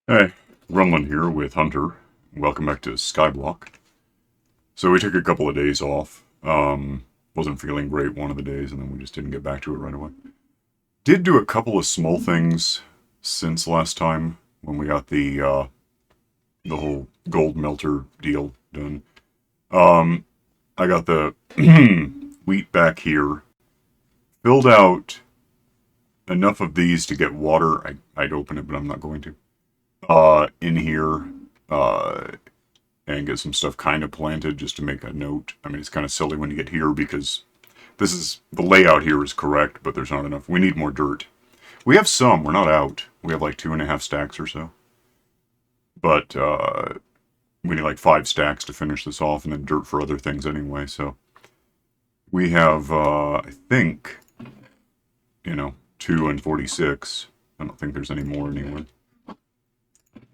Hey, Rumlin here with Hunter. Welcome back to SkyBlock. So we took a couple of days off. Wasn't feeling great one of the days, and then we just didn't get back to it right away. Did do a couple of small things since last time when we got the whole gold melter deal done. Um, I got the wheat back here, filled out enough of these to get water. I'd open it, but I'm not going to. In here, uh, and get some stuff kind of planted just to make a note. I mean, it's kind of silly when you get here because the layout here is correct, but there's not enough. We need more dirt. We have some. We're not out. We have like 2.5 stacks or so. But we need like 5 stacks to finish this off, and then dirt for other things anyway. So we have, I think, 2 and 46. I don't think there's any more anywhere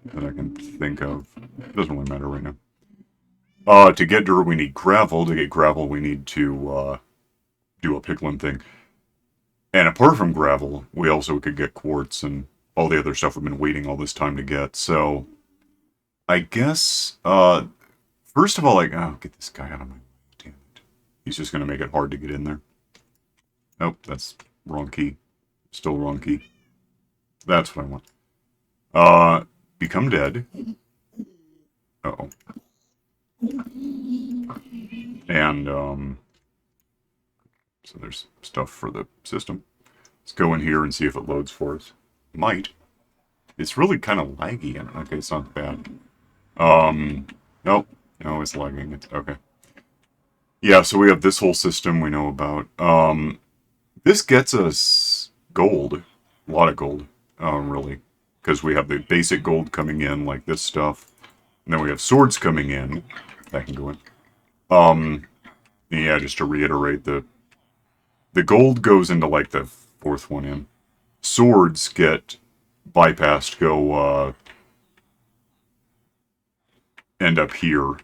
that I can think of. It doesn't really matter right now. To get dirt, we need gravel. To get gravel, we need to do a piglin thing. And apart from gravel, we also could get quartz and all the other stuff we've been waiting all this time to get. So, I guess, first of all, oh, get this guy out of my way. Damn it. He's just going to make it hard to get in there. Oh, that's wrong key. Still wrong key. That's what I want. Become dead. Uh-oh. And, so there's stuff for the system. Let's go in here and see if it loads for us. Might. It's really kind of laggy. Okay, it's not bad. Nope. No, it's lagging. Okay. Yeah, so we have this whole system we know about. This gets us gold. A lot of gold, really. Because we have the basic gold coming in, like this stuff. And then we have swords coming in. That can go in. Yeah, just to reiterate, the gold goes into, like, the 4th one in. Swords get bypassed, end up here.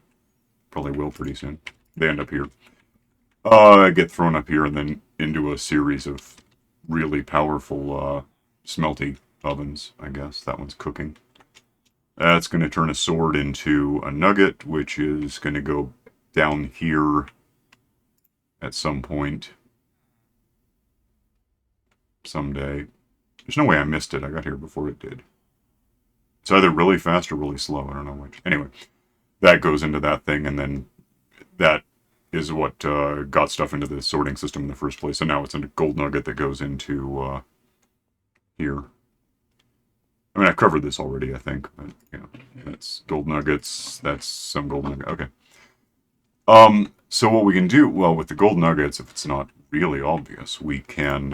Probably will pretty soon. They end up here. Get thrown up here and then into a series of really powerful, smelty ovens, I guess. That one's cooking. That's going to turn a sword into a nugget, which is going to go down here at some point. Someday. There's no way I missed it. I got here before it did. It's either really fast or really slow. I don't know which. Anyway, that goes into that thing, and then that is what got stuff into the sorting system in the first place. So now it's a gold nugget that goes into here. I mean, I covered this already, I think, but, that's gold nuggets. That's some gold nugget. Okay. So what we can do, well, with the gold nuggets, if it's not really obvious, we can,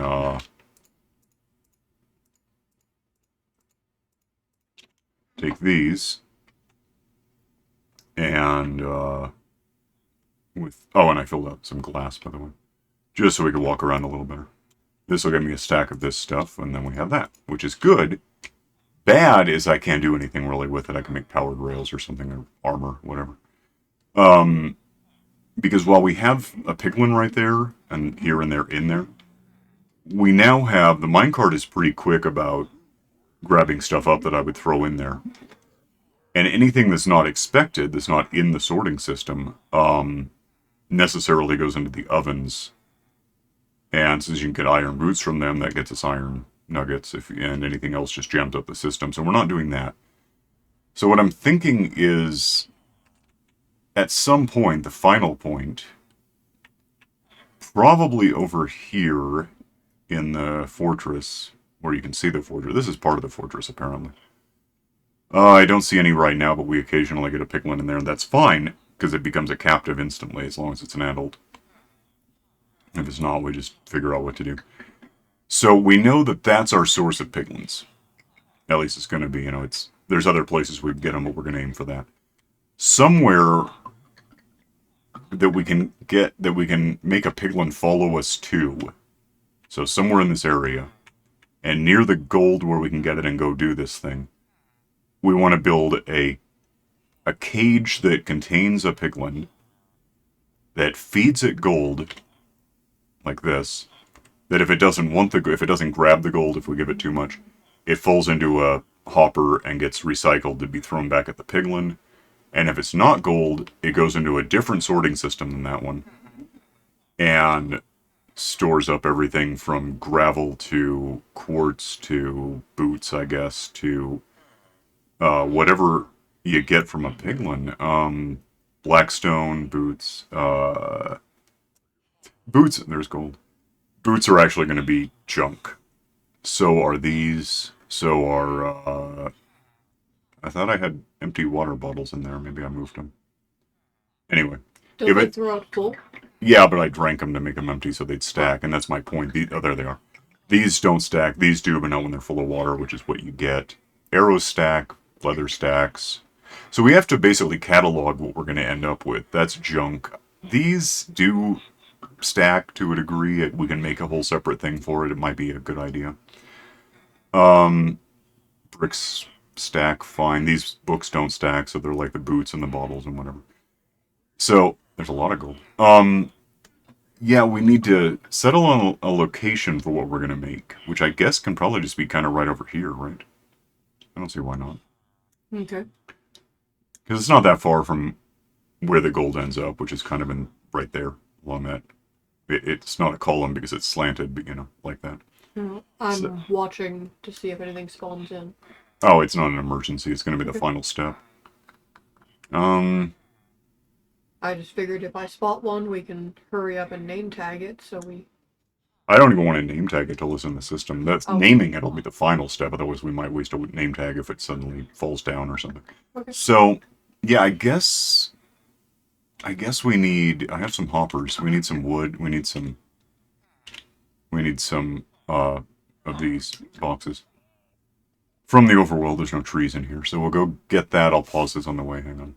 take these, and, oh, and I filled out some glass, by the way, just so we can walk around a little better. This will give me a stack of this stuff, and then we have that, which is good. Bad is I can't do anything really with it. I can make powered rails or something, or armor, whatever. Because while we have a piglin right there, and here and there in there, we now have, the minecart is pretty quick about grabbing stuff up that I would throw in there. And anything that's not expected, that's not in the sorting system, necessarily goes into the ovens. And since you can get iron boots from them, that gets us iron nuggets, and anything else just jams up the system. So we're not doing that. So what I'm thinking is, at some point, the final point, probably over here in the fortress, where you can see the fortress. This is part of the fortress, apparently. I don't see any right now, but we occasionally get a piglin in there, and that's fine, because it becomes a captive instantly, as long as it's an adult. If it's not, we just figure out what to do. So we know that that's our source of piglins. At least it's going to be, there's other places we can get them, but we're going to aim for that. Somewhere that we can make a piglin follow us to. So somewhere in this area, and near the gold where we can get it and go do this thing, we want to build a cage that contains a piglin that feeds it gold, like this, that if it doesn't grab the gold, if we give it too much, it falls into hopper and gets recycled to be thrown back at the piglin. And if it's not gold, it goes into a different sorting system than that one. And stores up everything from gravel to quartz to boots, I guess, to whatever you get from a piglin. Blackstone, boots. Boots, there's gold. Boots are actually going to be junk. So are these. So are, I thought I had empty water bottles in there. Maybe I moved them. Anyway. Don't they throw out full? Yeah, but I drank them to make them empty so they'd stack, and that's my point. Oh, there they are. These don't stack. These do, but not when they're full of water, which is what you get. Arrows stack, leather stacks. So we have to basically catalog what we're going to end up with. That's junk. These do stack to a degree. We can make a whole separate thing for it. It might be a good idea. Bricks stack, fine. These books don't stack, so they're like the boots and the bottles and whatever. So, there's a lot of gold. Yeah, we need to settle on a location for what we're going to make, which I guess can probably just be kind of right over here, right? I don't see why not. Okay. Because it's not that far from where the gold ends up, which is kind of in right there along that. It's not a column because it's slanted, but like that. I'm watching to see if anything spawns in. Oh, it's not an emergency. It's going to be the final step. I just figured if I spot one, we can hurry up and name tag it, so we... I don't even want to name tag it till it's in the system. That's naming it'll be the final step, otherwise we might waste a name tag if it suddenly falls down or something. Okay. So, yeah, I guess we need... I have some hoppers. We need some wood. We need some of these boxes. From the overworld, there's no trees in here, so we'll go get that. I'll pause this on the way. Hang on.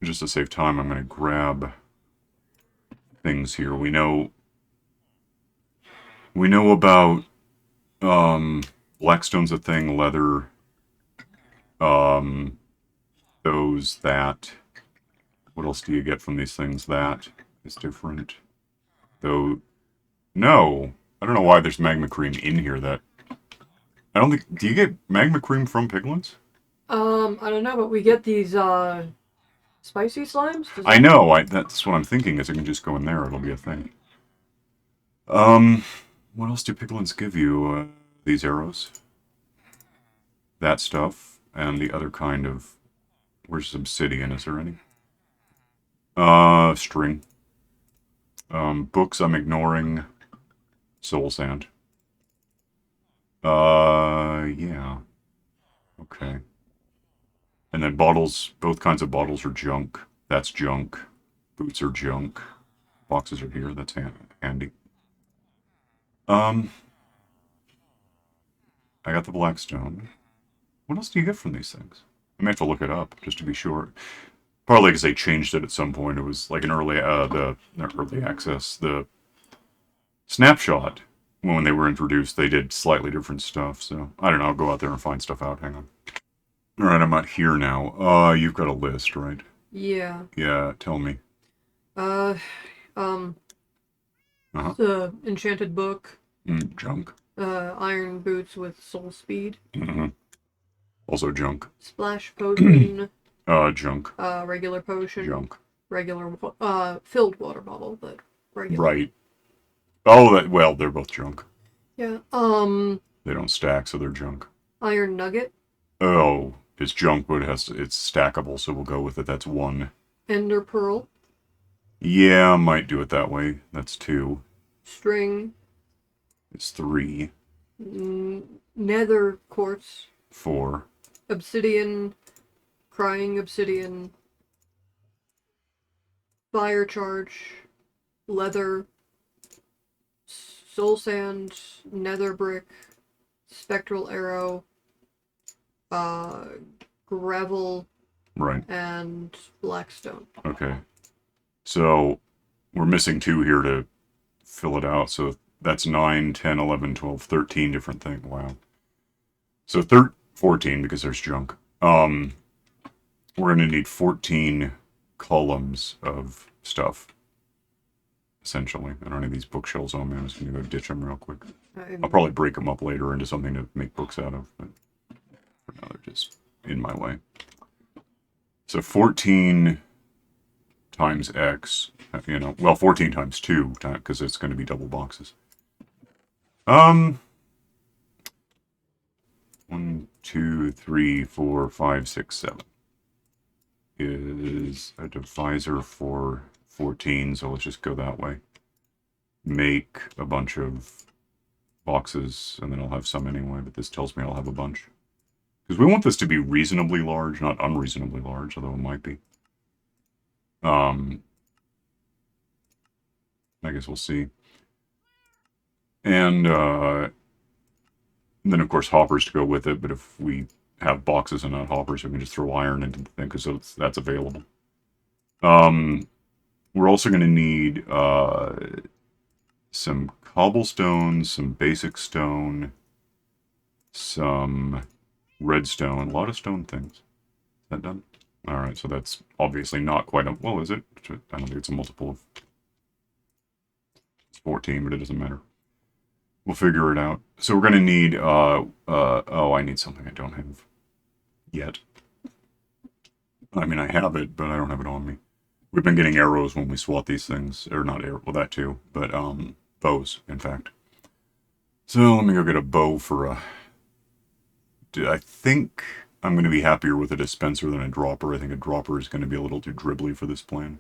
Just to save time, I'm going to grab things here. We know about Blackstone's a thing, leather, that. What else do you get from these things? That is different. Though, no. I don't know why there's magma cream in here that... I don't think... Do you get magma cream from piglins? I don't know, but we get these, spicy slimes? I know. That's what I'm thinking, is it can just go in there. It'll be a thing. What else do piglins give you? These arrows. That stuff. And the other kind of... Where's obsidian? Is there any? String. Books I'm ignoring. Soul sand. Yeah. Okay. And then bottles, both kinds of bottles are junk. That's junk. Boots are junk. Boxes are here. That's handy. I got the Blackstone. What else do you get from these things? I may have to look it up just to be sure. Probably because they changed it at some point. It was like an early, not early access. The snapshot, when they were introduced, they did slightly different stuff. So I don't know. I'll go out there and find stuff out. Hang on. All right, I'm out here now. You've got a list, right? Yeah. Yeah, tell me. The enchanted book. Junk. Iron boots with soul speed. Also junk. Splash potion. Junk. Regular potion. Junk. Regular, filled water bottle, but regular. Right. Oh, well, they're both junk. Yeah. They don't stack, so they're junk. Iron nugget. Oh, it's junk, but it's stackable, so we'll go with it. That's 1. Ender pearl. Yeah, might do it that way. That's 2. String. It's 3. Nether quartz. 4. Obsidian. Crying obsidian. Fire charge. Leather. Soul sand. Nether brick. Spectral arrow. Gravel. Right. And blackstone. Okay. So, we're missing 2 here to fill it out. So, that's 9, 10, 11, 12, 13 different things. Wow. So, 14 because there's junk. We're going to need 14 columns of stuff. Essentially. I don't have these bookshelves on me. I'm just going to go ditch them real quick. I'll probably break them up later into something to make books out of. But for now they're just in my way. So 14 times X, you know, well, 14 times 2, because it's going to be double boxes. 1, 2, 3, 4, 5, 6, 7 is a divisor for 14, so let's just go that way. Make a bunch of boxes, and then I'll have some anyway, but this tells me I'll have a bunch. Because we want this to be reasonably large, not unreasonably large, although it might be. I guess we'll see. And then, of course, hoppers to go with it, but if we have boxes and not hoppers, we can just throw iron into the thing, because that's available. We're also going to need some cobblestone, some basic stone, some redstone, a lot of stone things. Is that done? Alright, so that's obviously not quite a... Well, is it? I don't think it's a multiple of... It's 14, but it doesn't matter. We'll figure it out. So we're going to need... oh, I need something I don't have yet. I mean, I have it, but I don't have it on me. We've been getting arrows when we swat these things. Or not arrows, well, that too. But, bows, in fact. So let me go get a bow for a... I think I'm going to be happier with a dispenser than a dropper. I think a dropper is going to be a little too dribbly for this plan.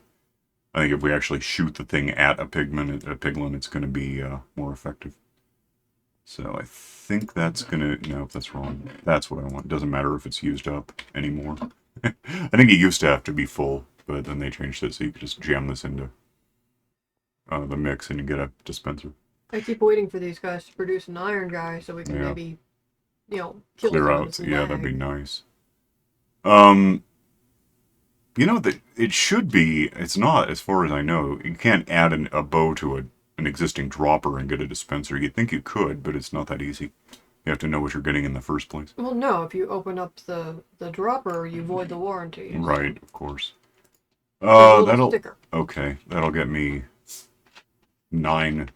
I think if we actually shoot the thing at a piglin, it's going to be more effective. So I think that's going to... No, that's wrong. That's what I want. Doesn't matter if it's used up anymore. I think it used to have to be full, but then they changed it so you could just jam this into the mix and you get a dispenser. I keep waiting for these guys to produce an iron guy so we can maybe, you know, kill clear some of out. this Yeah, lag. that'd be nice. You know, that it should be, it's not, as far as I know, you can't add a bow to an existing dropper and get a dispenser. You'd think you could, but it's not that easy. You have to know what you're getting in the first place. Well, no, if you open up the dropper, you void the warranty. Right, of course. There's a little That'll... sticker. Okay, that'll get me 9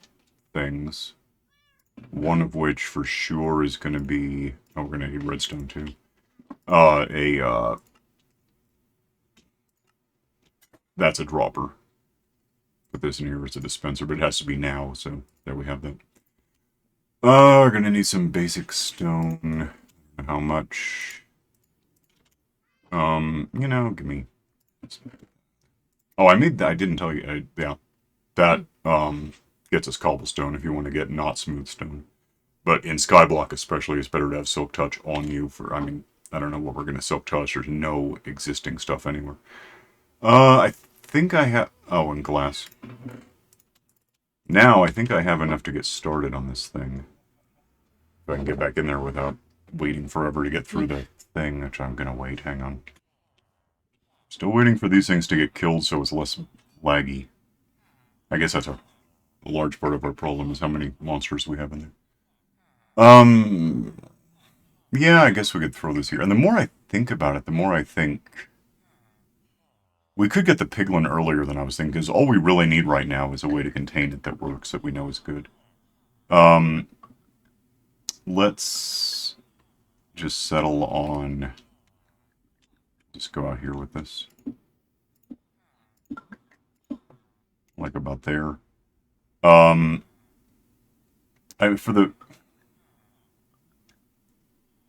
things. One of which for sure is going to be... Oh, we're going to need redstone too. That's a dropper. Put this in here as a dispenser, but it has to be now, so there we have that. We're going to need some basic stone. How much? You know, give me... Oh, I didn't tell you. Yeah. That, gets us cobblestone if you want to get not smooth stone. But in SkyBlock especially, it's better to have silk touch on you for... I mean, I don't know what we're going to silk touch. There's no existing stuff anywhere. I think I have... Oh, and glass. Now, I think I have enough to get started on this thing. If I can get back in there without waiting forever to get through the thing, which I'm going to wait. Hang on. Still waiting for these things to get killed so it's less laggy. I guess that's a large part of our problem, is how many monsters we have in there. Yeah, I guess we could throw this here. And the more I think about it, the more I think... We could get the piglin earlier than I was thinking, because all we really need right now is a way to contain it that works, that we know is good. Let's just settle on... Just go out here with this. Like about there. For the...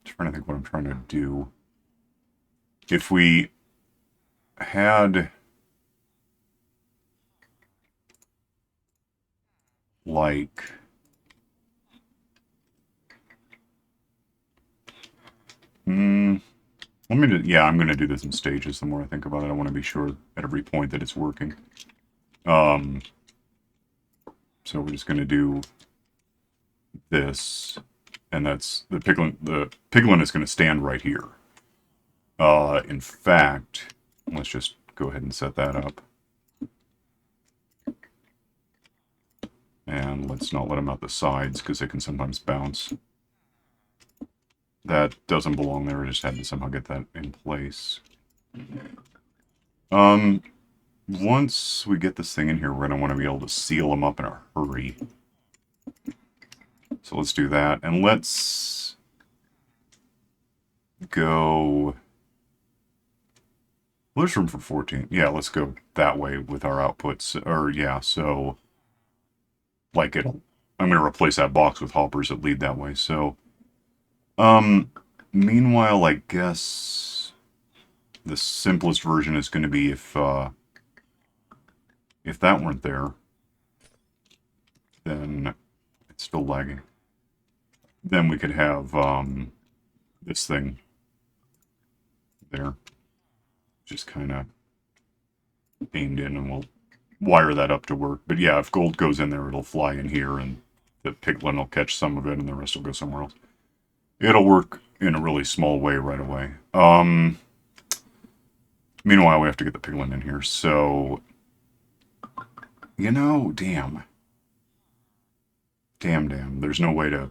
Trying to think what I'm trying to do. If we had like yeah, I'm gonna do this in stages. The more I think about it, I want to be sure at every point that it's working. So we're just gonna do this, and that's the piglin. The piglin is gonna stand right here. In fact, let's just go ahead and set that up. And let's not let them out the sides, because they can sometimes bounce. That doesn't belong there, I just had to somehow get that in place. Once we get this thing in here, we're going to want to be able to seal them up in a hurry. So let's do that, and let's... go... Well, there's room for 14. Yeah, let's go that way with our outputs. Or, yeah, so... Like, I'm going to replace that box with hoppers that lead that way, so... Meanwhile, I guess... The simplest version is going to be if that weren't there, then it's still lagging. Then we could have, this thing there. Just kind of aimed in, and we'll wire that up to work. But yeah, if gold goes in there, it'll fly in here, and the piglin will catch some of it, and the rest will go somewhere else. It'll work in a really small way right away. Meanwhile, we have to get the piglin in here, so... You know, damn. Damn. There's no way to...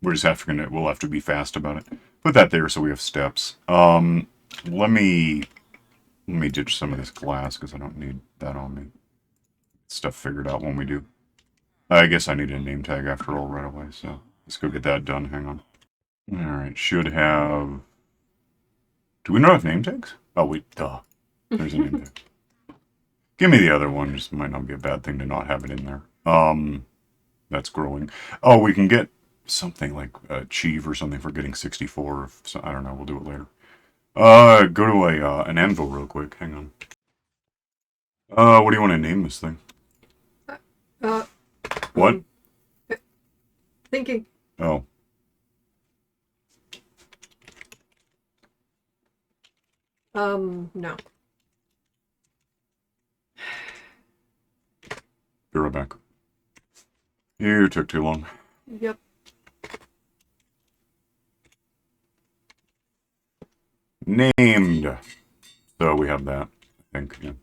We're just we'll have to be fast about it. Put that there so we have steps. Let me ditch some of this glass, because I don't need that on me. Stuff figured out when we do. I guess I need a name tag after all right away, so let's go get that done. Hang on. Alright, should have... Do we not have name tags? Oh, duh. There's a name tag. Give me the other one, just might not be a bad thing to not have it in there. That's growing. Oh, we can get something like achieve or something for getting 64. I don't know, we'll do it later. Go to an anvil real quick, hang on. What do you want to name this thing? What? Thinking. Oh. No. Be right back. You took too long. Yep. Named. So we have that, I think, yeah.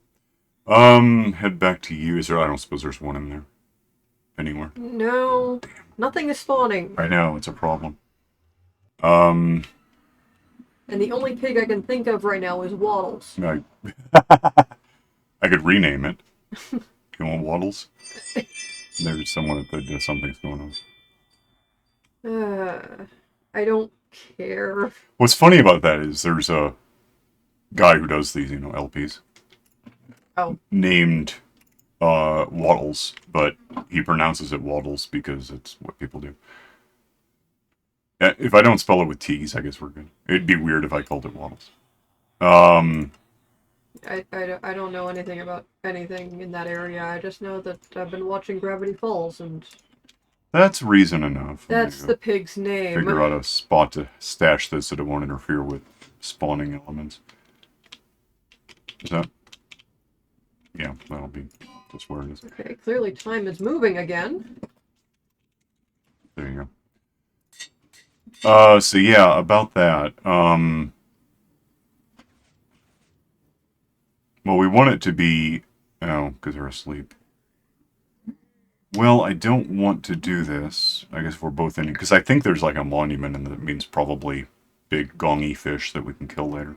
Head back to you. I don't suppose there's one in there. Anywhere. No. Damn. Nothing is spawning. I know, it's a problem. And the only pig I can think of right now is Waddles. I could rename it. You want Waddles? There's someone that something's going on. I don't care. What's funny about that is there's a guy who does these, LPs. Oh. Named Waddles, but he pronounces it Waddles because it's what people do. If I don't spell it with T's, I guess we're good. It'd be weird if I called it Waddles. I don't know anything about anything in that area. I just know that I've been watching Gravity Falls, and... That's reason enough. That's the pig's name. Figure out a spot to stash this so it won't interfere with spawning elements. Is that... Yeah, that'll be just where it is. Okay, clearly time is moving again. There you go. So yeah, about that, well, we want it to be, oh, because they're asleep. Well, I don't want to do this. I guess we're both in, because I think there's like a monument, and that means probably big gongy fish that we can kill later.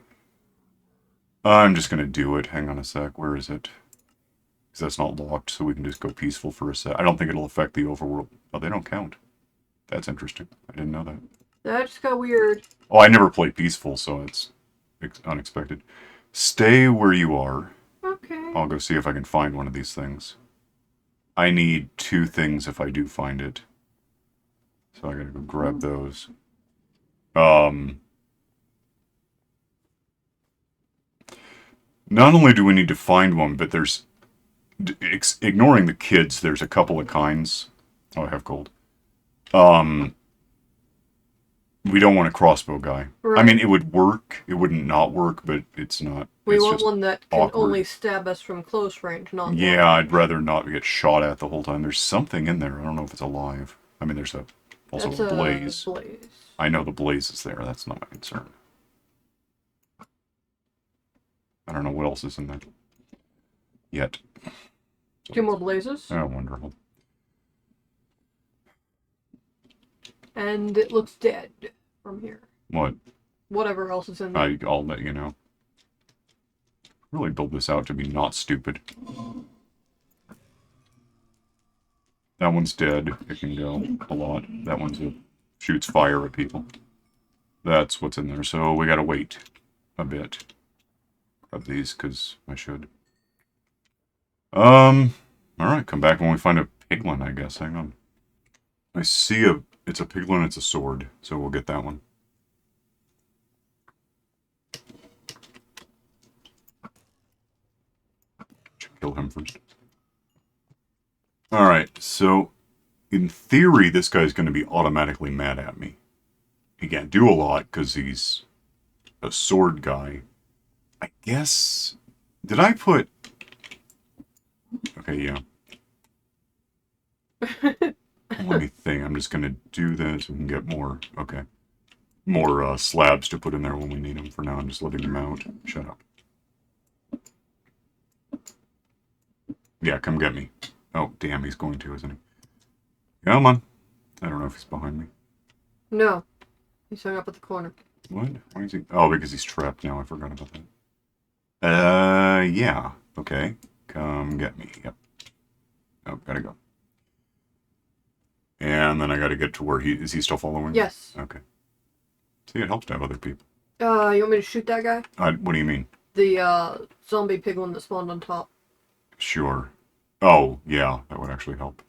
I'm just going to do it. Hang on a sec. Where is it? Because that's not locked, so we can just go peaceful for a sec. I don't think it'll affect the overworld. Oh, they don't count. That's interesting. I didn't know that. That just got weird. Oh, I never play peaceful, so it's unexpected. Stay where you are. Okay. I'll go see if I can find one of these things. I need 2 things if I do find it. So I gotta go grab those. Not only do we need to find one, but there's... ignoring the kids, there's a couple of kinds. Oh, I have gold. We don't want a crossbow guy. Right. I mean, it would work. It wouldn't not work, but it's not. We want one that can only stab us from close range, not long. Yeah, I'd rather not get shot at the whole time. There's something in there. I don't know if it's alive. I mean, there's also a blaze. I know the blaze is there. That's not my concern. I don't know what else is in there yet. So, 2 more blazes. Oh, wonderful. And it looks dead from here. What? Whatever else is in there. I'll let you know. Really build this out to be not stupid. That one's dead. It can go a lot. That one's shoots fire at people. That's what's in there. So we gotta wait a bit of these, because I should. Alright, come back when we find a piglin, I guess. Hang on. I see it's a piglin, it's a sword, so we'll get that one. Should kill him first. Alright, so in theory, this guy's going to be automatically mad at me. He can't do a lot because he's a sword guy. I guess... Did I put... Okay, yeah. Let me think. I'm just going to do this. We can get more... Okay. More slabs to put in there when we need them. For now, I'm just letting them out. Shut up. Yeah, come get me. Oh, damn, he's going to, isn't he? Come on. I don't know if he's behind me. No. He's hung up at the corner. What? Why is he... Oh, because he's trapped now. I forgot about that. Yeah. Okay. Come get me. Yep. Oh, gotta go. And then I gotta get to where he... Is he still following me? Yes. Okay. See, it helps to have other people. You want me to shoot that guy? What do you mean? The, zombie piglin that spawned on top. Sure. Oh, yeah. That would actually help.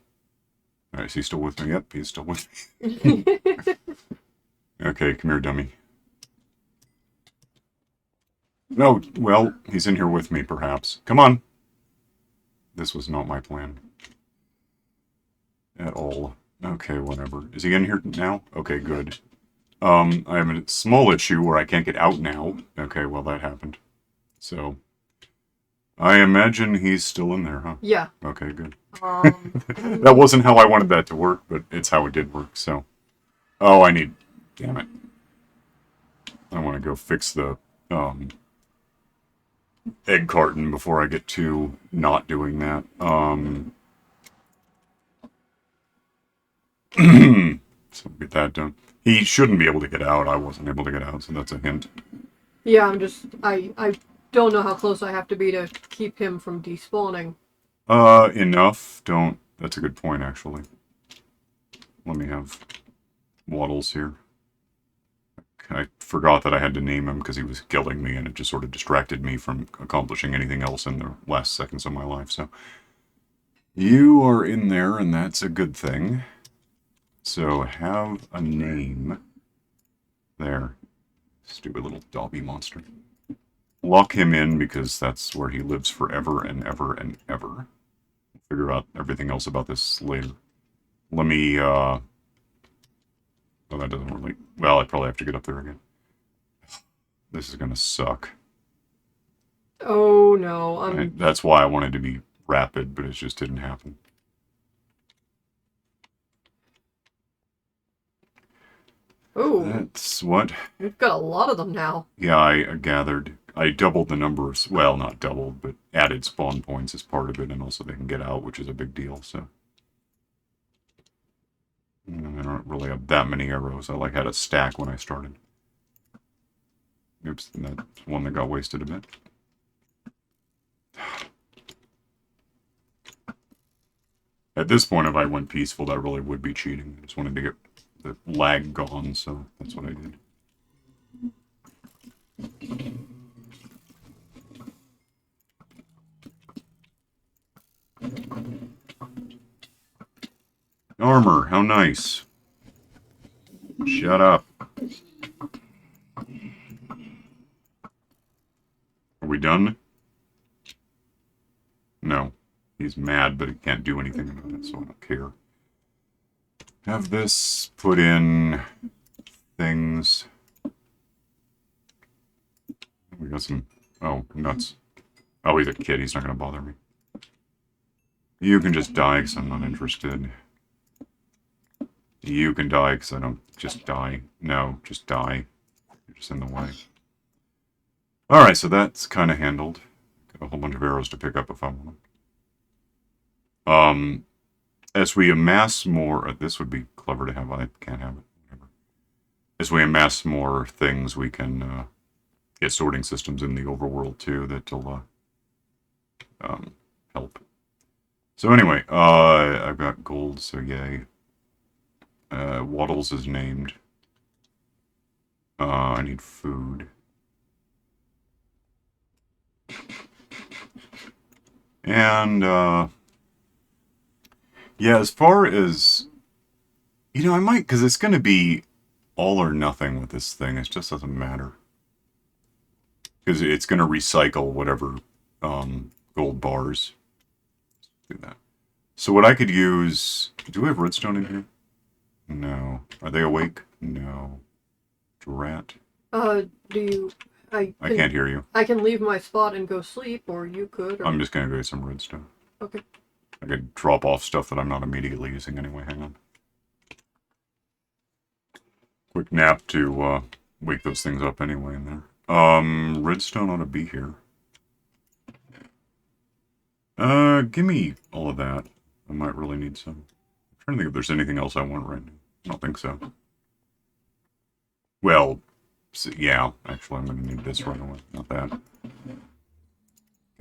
Alright, is he still with me? Yep, he's still with me. Okay, come here, dummy. No, well, he's in here with me, perhaps. Come on! This was not my plan. At all. Okay, whatever. Is he in here now? Okay, good. I have a small issue where I can't get out now. Okay, well, that happened. So... I imagine he's still in there, huh? Yeah. Okay, good. That wasn't how I wanted that to work, but it's how it did work, so... Oh, I need... Damn it. I want to go fix the, egg carton before I get to not doing that. So get that done. He shouldn't be able to get out. I wasn't able to get out, so that's a hint. Yeah, I'm just... I don't know how close I have to be to keep him from despawning. Enough. Don't... That's a good point, actually. Let me have Waddles here. I forgot that I had to name him because he was killing me, and it just sort of distracted me from accomplishing anything else in the last seconds of my life, so... You are in there, and that's a good thing. So, have a name. There. Stupid little Dobby monster. Lock him in, because that's where he lives forever and ever and ever. Figure out everything else about this later. Let me, Oh, that doesn't really... Well, I probably have to get up there again. This is gonna suck. Oh, no, That's why I wanted to be rapid, but it just didn't happen. Oh. That's what? We've got a lot of them now. Yeah, I gathered. I doubled the number of... Well, not doubled, but added spawn points as part of it, and also they can get out, which is a big deal, so... I don't really have that many arrows. I had a stack when I started. Oops, that's one that got wasted a bit. At this point, if I went peaceful, that really would be cheating. I just wanted to get the lag gone, so that's what I did. Armor, how nice. Shut up. Are we done? No. He's mad, but he can't do anything about it, so I don't care. Have this put in things. We got some... Oh, nuts. Oh, he's a kid. He's not going to bother me. You can just die because I'm not interested. You can die because I don't... Just die. No, just die. You're just in the way. Alright, so that's kind of handled. Got a whole bunch of arrows to pick up if I want them. As we amass more... this would be clever to have. I can't have it. Whatever. As we amass more things, we can get sorting systems in the overworld, too, that'll help. So anyway, I've got gold, so yay. Waddles is named. I need food. And, yeah, as far as, I might, because it's going to be all or nothing with this thing. It just doesn't matter. Because it's going to recycle whatever gold bars. Do that. So what I could use... Do we have redstone in here? No. Are they awake? No. Rat. Do you... I can't hear you. I can leave my spot and go sleep, or you could. Or... I'm just going to go get some redstone. Okay. I could drop off stuff that I'm not immediately using anyway. Hang on. Quick nap to wake those things up anyway in there. Redstone ought to be here. Give me all of that. I might really need some. I'm trying to think if there's anything else I want right now. I don't think so. Well, yeah, actually I'm going to need this right away. Not that. Give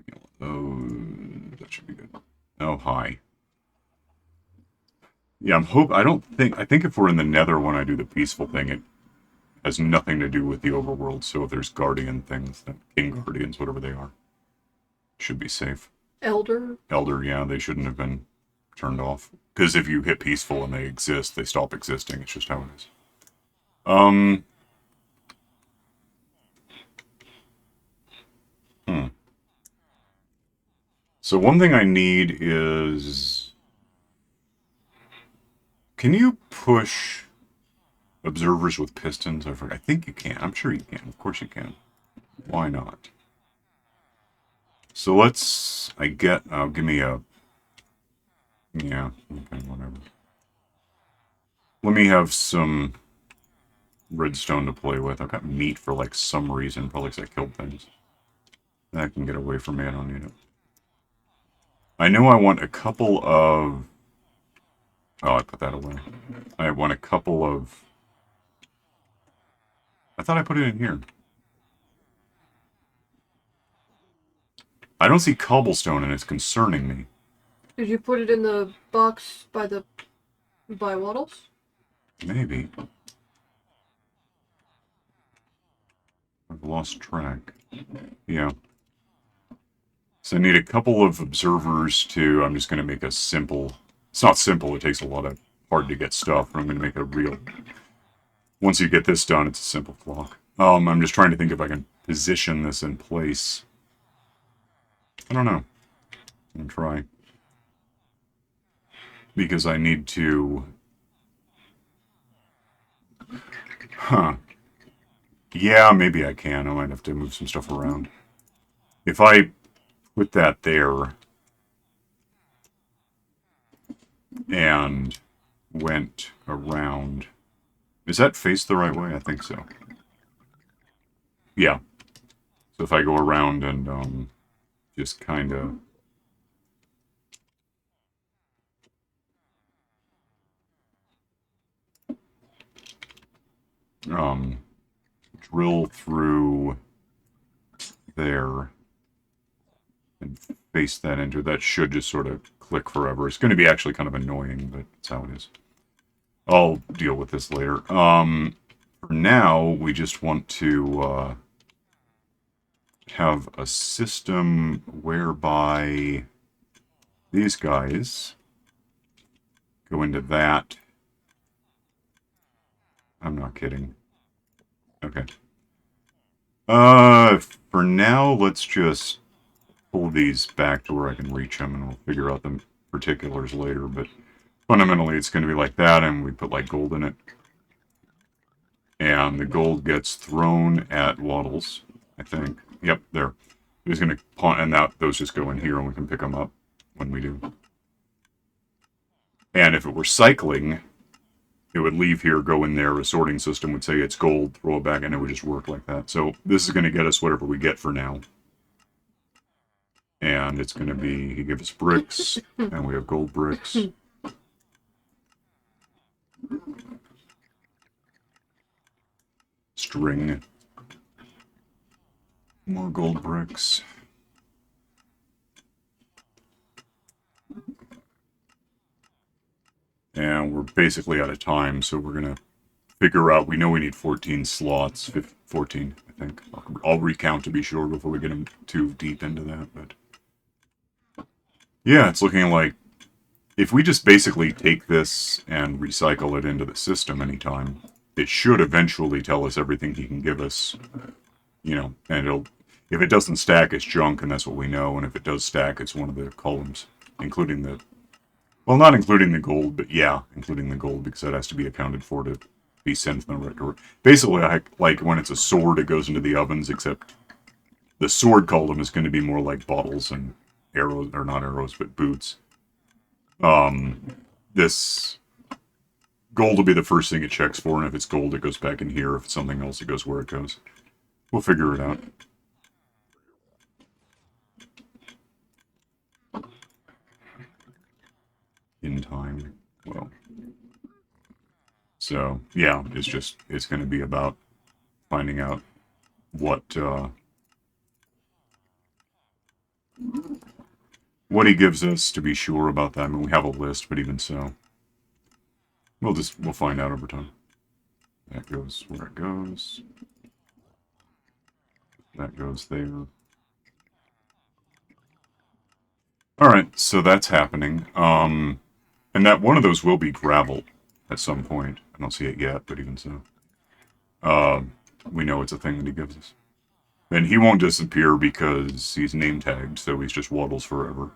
me all of those. That should be good. Oh, hi. Yeah, I think if we're in the nether when I do the peaceful thing, it has nothing to do with the overworld, so if there's guardian things, king guardians, whatever they are, should be safe. Elder, yeah, they shouldn't have been turned off. Because if you hit peaceful and they exist, they stop existing. It's just how it is. So one thing I need is... Can you push observers with pistons? I think you can. I'm sure you can. Of course you can. Why not? So let's... give me a... Yeah, okay, whatever. Let me have some redstone to play with. I've got meat for, like, some reason. Probably because I killed things. That can get away from me. I don't need it. I know I want a couple of... Oh, I put that away. I want a couple of... I thought I put it in here. I don't see cobblestone and it's concerning me. Did you put it in the box by Waddles? Maybe. I've lost track. Yeah. So I need a couple of observers to... I'm just going to make a simple... It's not simple, it takes a lot of hard-to-get stuff, but I'm going to make it a real... Once you get this done, it's a simple clock. I'm just trying to think if I can position this in place. I don't know. I'm going to try. Because I need to... Huh. Yeah, maybe I can. I might have to move some stuff around. If I put that there... and went around... Is that faced the right way? I think so. Yeah. So if I go around and just kind of... drill through there and face that into... That should just sort of click forever. It's going to be actually kind of annoying, but that's how it is. I'll deal with this later. For now, we just want to have a system whereby these guys go into that. I'm not kidding. Okay. For now, let's just pull these back to where I can reach them, and we'll figure out the particulars later, but fundamentally it's going to be like that, and we put like gold in it. And the gold gets thrown at Waddles, I think. Yep, there. He's going to pawn, and those just go in here, and we can pick them up when we do. And if it were cycling, it would leave here, go in there, a sorting system would say it's gold, throw it back, and it would just work like that. So this is going to get us whatever we get for now. And it's going to be, he gives us bricks, and we have gold bricks. String. More gold bricks. And we're basically out of time, so we're going to figure out. We know we need 14 slots. 14, I think. I'll recount to be sure before we get too deep into that. But yeah, it's looking like if we just basically take this and recycle it into the system anytime, it should eventually tell us everything he can give us. You know, and it'll. If it doesn't stack, it's junk, and that's what we know. And if it does stack, it's one of the columns, including the. Well, not including the gold, but yeah, including the gold, because that has to be accounted for to be sent in the right direction. Basically, like when it's a sword, it goes into the ovens, except the sword column is going to be more like bottles and arrows, or not arrows, but boots. This gold will be the first thing it checks for, and if it's gold, it goes back in here. If it's something else, it goes where it goes. We'll figure it out. In time. Well. So, yeah, it's going to be about finding out what he gives us to be sure about that. I mean, we have a list, but even so, we'll find out over time. That goes where it goes. That goes there. Alright, so that's happening. And that one of those will be gravel at some point. I don't see it yet, but even so. We know it's a thing that he gives us. And he won't disappear because he's name tagged, so he's just waddles forever.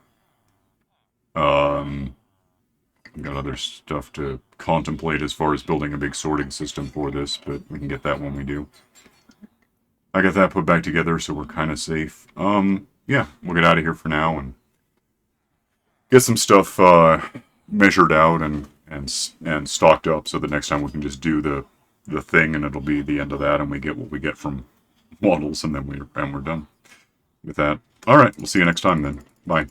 Got other stuff to contemplate as far as building a big sorting system for this, but we can get that when we do. I got that put back together, so we're kind of safe. Yeah, we'll get out of here for now and get some stuff measured out and stocked up, so the next time we can just do the thing, and it'll be the end of that, and we get what we get from models, and then we're done with that. All right, we'll see you next time then. Bye.